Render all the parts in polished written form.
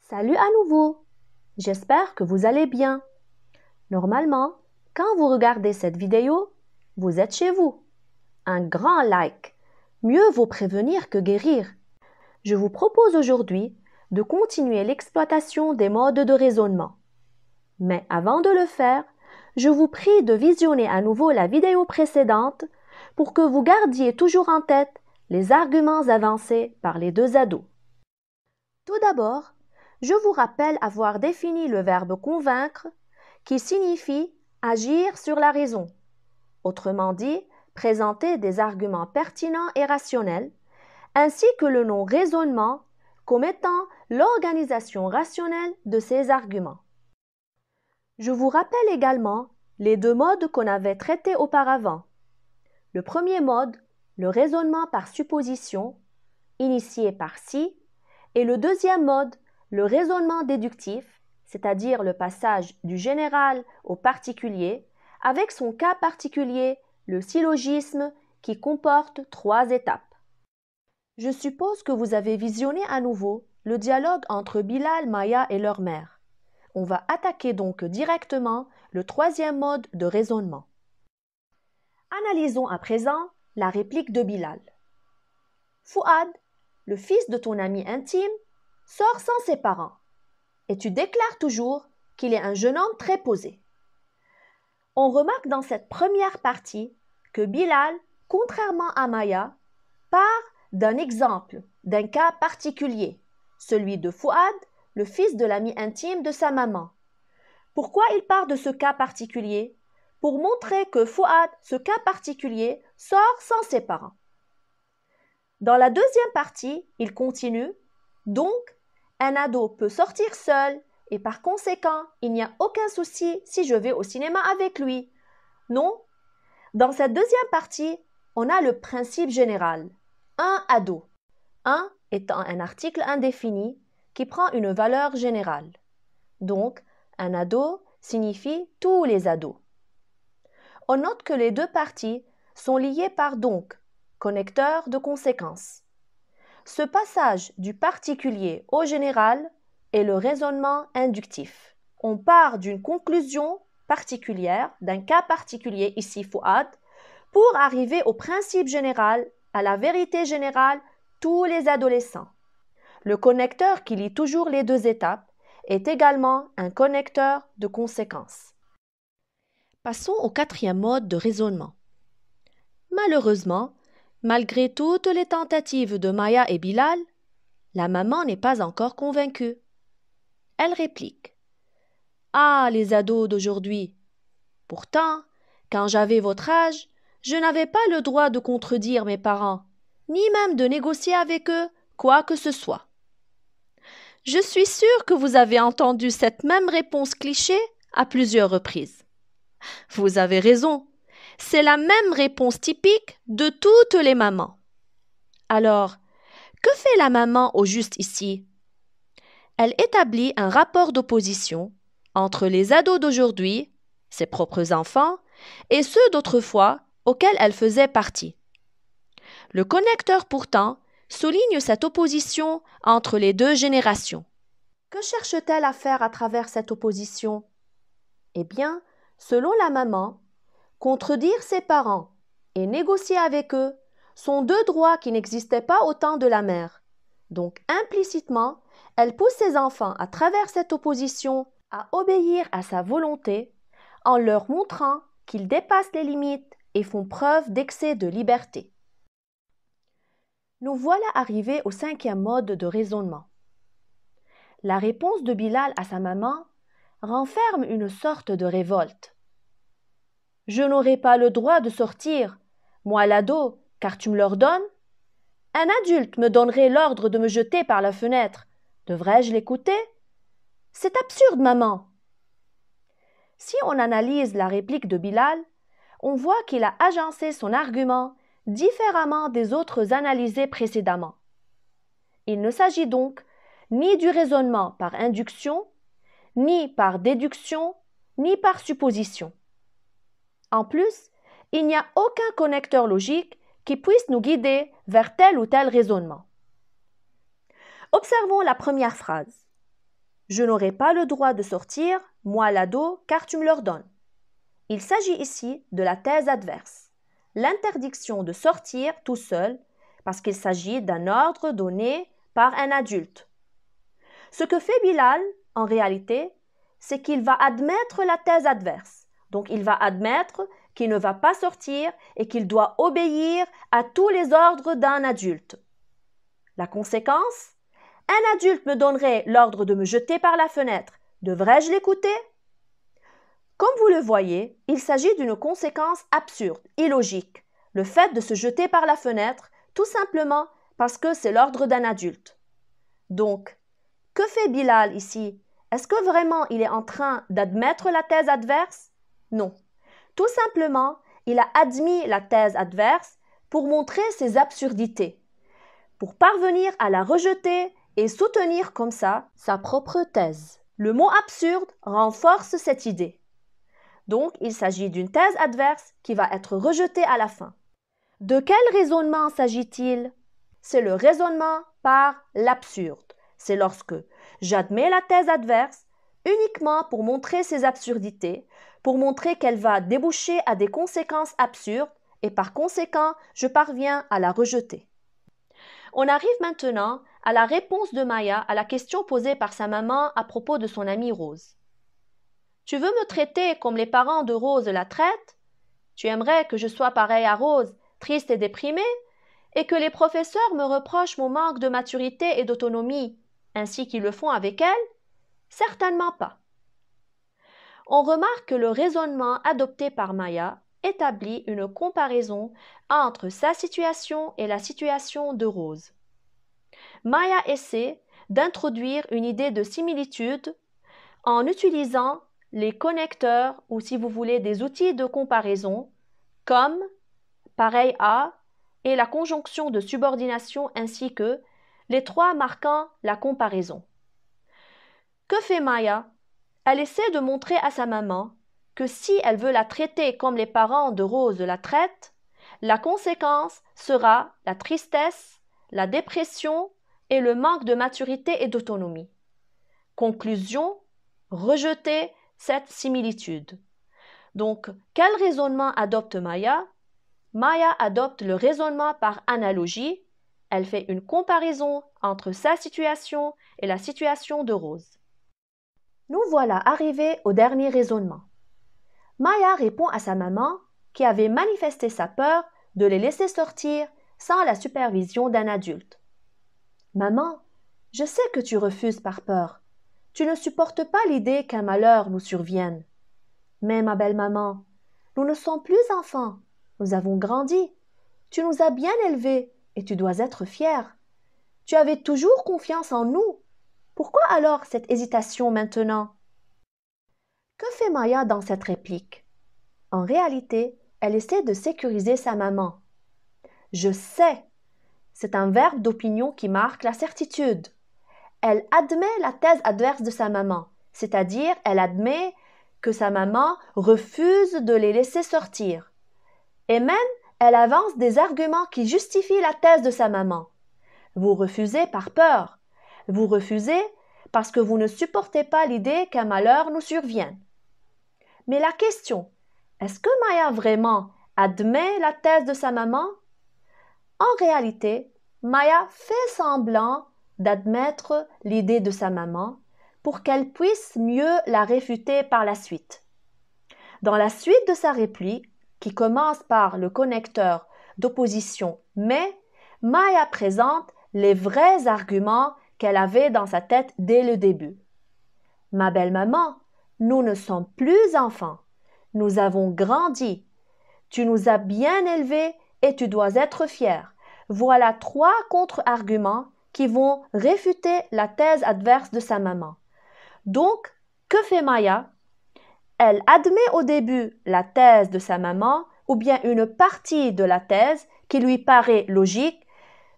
Salut à nouveau! J'espère que vous allez bien. Normalement, quand vous regardez cette vidéo, vous êtes chez vous. Un grand like. Mieux vaut prévenir que guérir. Je vous propose aujourd'hui de continuer l'exploitation des modes de raisonnement. Mais avant de le faire, je vous prie de visionner à nouveau la vidéo précédente pour que vous gardiez toujours en tête les arguments avancés par les deux ados. Tout d'abord, je vous rappelle avoir défini le verbe convaincre qui signifie agir sur la raison. Autrement dit, présenter des arguments pertinents et rationnels, ainsi que le nom raisonnement comme étant l'organisation rationnelle de ces arguments. Je vous rappelle également les deux modes qu'on avait traités auparavant. Le premier mode, le raisonnement par supposition, initié par si, et le deuxième mode, le raisonnement déductif, c'est-à-dire le passage du général au particulier, avec son cas particulier, le syllogisme, qui comporte 3 étapes. Je suppose que vous avez visionné à nouveau le dialogue entre Bilal, Maya et leur mère. On va attaquer donc directement le troisième mode de raisonnement. Analysons à présent la réplique de Bilal. Fouad, le fils de ton ami intime, sort sans ses parents et tu déclares toujours qu'il est un jeune homme très posé. On remarque dans cette première partie que Bilal, contrairement à Maya, part d'un exemple, d'un cas particulier, celui de Fouad, le fils de l'ami intime de sa maman. Pourquoi il part de ce cas particulier? Pour montrer que Fouad, ce cas particulier, sort sans ses parents. Dans la deuxième partie, il continue. Donc, un ado peut sortir seul et par conséquent, il n'y a aucun souci si je vais au cinéma avec lui. Non. Dans cette deuxième partie, on a le principe général. Un ado. Un étant un article indéfini qui prend une valeur générale. Donc, un ado signifie tous les ados. On note que les deux parties sont liées par donc, connecteur de conséquences. Ce passage du particulier au général est le raisonnement inductif. On part d'une conclusion particulière, d'un cas particulier, ici Fouad, pour arriver au principe général, à la vérité générale, tous les adolescents. Le connecteur qui lie toujours les deux étapes est également un connecteur de conséquences. Passons au quatrième mode de raisonnement. Malheureusement, malgré toutes les tentatives de Maya et Bilal, la maman n'est pas encore convaincue. Elle réplique. Ah, les ados d'aujourd'hui! Pourtant, quand j'avais votre âge, je n'avais pas le droit de contredire mes parents, ni même de négocier avec eux quoi que ce soit. Je suis sûre que vous avez entendu cette même réponse cliché à plusieurs reprises. Vous avez raison, c'est la même réponse typique de toutes les mamans. Alors, que fait la maman au juste ici? Elle établit un rapport d'opposition entre les ados d'aujourd'hui, ses propres enfants, et ceux d'autrefois auxquels elle faisait partie. Le connecteur pourtant souligne cette opposition entre les deux générations. Que cherche-t-elle à faire à travers cette opposition? Eh bien, selon la maman, contredire ses parents et négocier avec eux sont deux droits qui n'existaient pas au temps de la mère. Donc, implicitement, elle pousse ses enfants à travers cette opposition à obéir à sa volonté en leur montrant qu'ils dépassent les limites et font preuve d'excès de liberté. Nous voilà arrivés au cinquième mode de raisonnement. La réponse de Bilal à sa maman renferme une sorte de révolte. Je n'aurai pas le droit de sortir, moi l'ado, car tu me l'ordonnes? Un adulte me donnerait l'ordre de me jeter par la fenêtre. Devrais-je l'écouter? C'est absurde, maman. Si on analyse la réplique de Bilal, on voit qu'il a agencé son argument différemment des autres analysés précédemment. Il ne s'agit donc ni du raisonnement par induction, ni par déduction, ni par supposition. En plus, il n'y a aucun connecteur logique qui puisse nous guider vers tel ou tel raisonnement. Observons la première phrase. Je n'aurai pas le droit de sortir, moi l'ado, car tu me l'ordonnes. Il s'agit ici de la thèse adverse, l'interdiction de sortir tout seul parce qu'il s'agit d'un ordre donné par un adulte. Ce que fait Bilal, en réalité, c'est qu'il va admettre la thèse adverse. Donc il va admettre qu'il ne va pas sortir et qu'il doit obéir à tous les ordres d'un adulte. La conséquence ? Un adulte me donnerait l'ordre de me jeter par la fenêtre. Devrais-je l'écouter ? Comme vous le voyez, il s'agit d'une conséquence absurde, illogique, le fait de se jeter par la fenêtre, tout simplement parce que c'est l'ordre d'un adulte. Donc, que fait Bilal ici? Est-ce que vraiment il est en train d'admettre la thèse adverse? Non. Tout simplement, il a admis la thèse adverse pour montrer ses absurdités, pour parvenir à la rejeter et soutenir comme ça sa propre thèse. Le mot absurde renforce cette idée. Donc, il s'agit d'une thèse adverse qui va être rejetée à la fin. De quel raisonnement s'agit-il? C'est le raisonnement par l'absurde. C'est lorsque j'admets la thèse adverse uniquement pour montrer ses absurdités, pour montrer qu'elle va déboucher à des conséquences absurdes et par conséquent, je parviens à la rejeter. On arrive maintenant à la réponse de Maya à la question posée par sa maman à propos de son amie Rose. Tu veux me traiter comme les parents de Rose la traitent? Tu aimerais que je sois pareille à Rose, triste et déprimée, et que les professeurs me reprochent mon manque de maturité et d'autonomie, ainsi qu'ils le font avec elle? Certainement pas. On remarque que le raisonnement adopté par Maya établit une comparaison entre sa situation et la situation de Rose. Maya essaie d'introduire une idée de similitude en utilisant les connecteurs ou, si vous voulez, des outils de comparaison comme pareil à et la conjonction de subordination ainsi que les trois marquant la comparaison. Que fait Maya? Elle essaie de montrer à sa maman que si elle veut la traiter comme les parents de Rose la traitent, la conséquence sera la tristesse, la dépression et le manque de maturité et d'autonomie. Conclusion, rejeter cette similitude. Donc, quel raisonnement adopte Maya? Maya adopte le raisonnement par analogie. Elle fait une comparaison entre sa situation et la situation de Rose. Nous voilà arrivés au dernier raisonnement. Maya répond à sa maman qui avait manifesté sa peur de les laisser sortir sans la supervision d'un adulte. Maman, je sais que tu refuses par peur. Tu ne supportes pas l'idée qu'un malheur nous survienne. Mais ma belle maman, nous ne sommes plus enfants. Nous avons grandi. Tu nous as bien élevés et tu dois être fière. Tu avais toujours confiance en nous. Pourquoi alors cette hésitation maintenant? Que fait Maya dans cette réplique? En réalité, elle essaie de sécuriser sa maman. Je sais. C'est un verbe d'opinion qui marque la certitude. Elle admet la thèse adverse de sa maman, c'est-à-dire elle admet que sa maman refuse de les laisser sortir. Et même, elle avance des arguments qui justifient la thèse de sa maman. Vous refusez par peur. Vous refusez parce que vous ne supportez pas l'idée qu'un malheur nous survienne. Mais la question, est-ce que Maya vraiment admet la thèse de sa maman? En réalité, Maya fait semblant d'admettre l'idée de sa maman pour qu'elle puisse mieux la réfuter par la suite. Dans la suite de sa réplique, qui commence par le connecteur d'opposition mais, Maya présente les vrais arguments qu'elle avait dans sa tête dès le début. Ma belle maman, nous ne sommes plus enfants. Nous avons grandi. Tu nous as bien élevés et tu dois être fière. Voilà 3 contre-arguments qui vont réfuter la thèse adverse de sa maman. Donc, que fait Maya? Elle admet au début la thèse de sa maman ou bien une partie de la thèse qui lui paraît logique,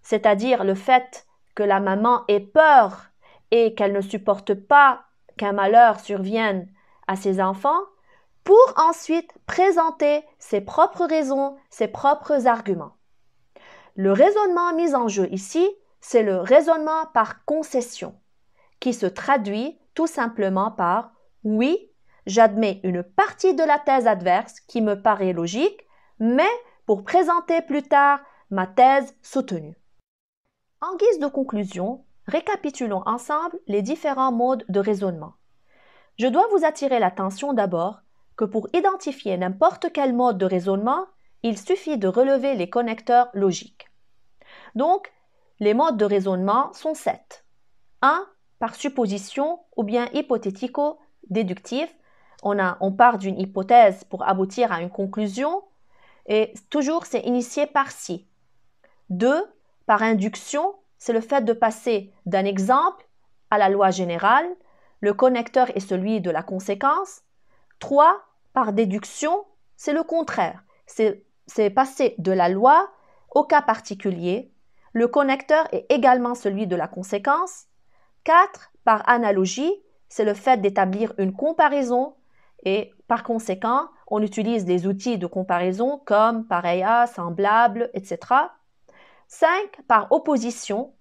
c'est-à-dire le fait que la maman ait peur et qu'elle ne supporte pas qu'un malheur survienne à ses enfants, pour ensuite présenter ses propres raisons, ses propres arguments. Le raisonnement mis en jeu ici, c'est le raisonnement par concession. qui se traduit tout simplement par « oui, j'admets une partie de la thèse adverse qui me paraît logique, mais pour présenter plus tard ma thèse soutenue ». En guise de conclusion, récapitulons ensemble les différents modes de raisonnement. Je dois vous attirer l'attention d'abord que pour identifier n'importe quel mode de raisonnement, il suffit de relever les connecteurs logiques. Donc, les modes de raisonnement sont 7. 1. Par supposition ou bien hypothético-déductif. On part d'une hypothèse pour aboutir à une conclusion et toujours c'est initié par si. 2. Par induction, c'est le fait de passer d'un exemple à la loi générale. Le connecteur est celui de la conséquence. 3. Par déduction, c'est le contraire. C'est passer de la loi au cas particulier. Le connecteur est également celui de la conséquence. 4. Par analogie, c'est le fait d'établir une comparaison et par conséquent, on utilise des outils de comparaison comme pareil à, semblable, etc. 5. Par opposition,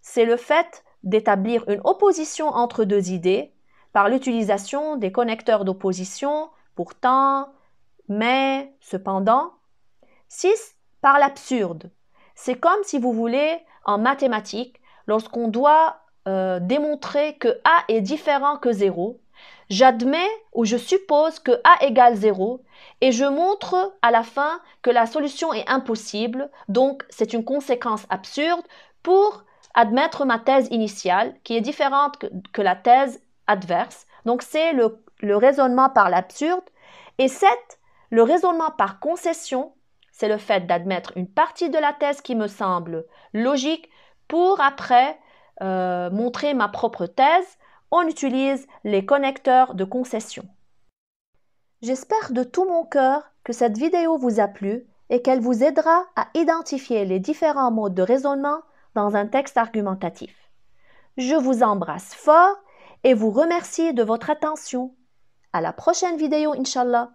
c'est le fait d'établir une opposition entre deux idées par l'utilisation des connecteurs d'opposition, pourtant, mais, cependant. 6. Par l'absurde. C'est comme si vous voulez en mathématiques, lorsqu'on doit démontrer que A est différent que 0, j'admets ou je suppose que A égale 0 et je montre à la fin que la solution est impossible, donc c'est une conséquence absurde pour admettre ma thèse initiale qui est différente que la thèse adverse. Donc c'est le raisonnement par l'absurde. Et 7, le raisonnement par concession, c'est le fait d'admettre une partie de la thèse qui me semble logique pour après montrer ma propre thèse. On utilise les connecteurs de concession. J'espère de tout mon cœur que cette vidéo vous a plu et qu'elle vous aidera à identifier les différents modes de raisonnement dans un texte argumentatif. Je vous embrasse fort et vous remercie de votre attention. À la prochaine vidéo, Inch'Allah.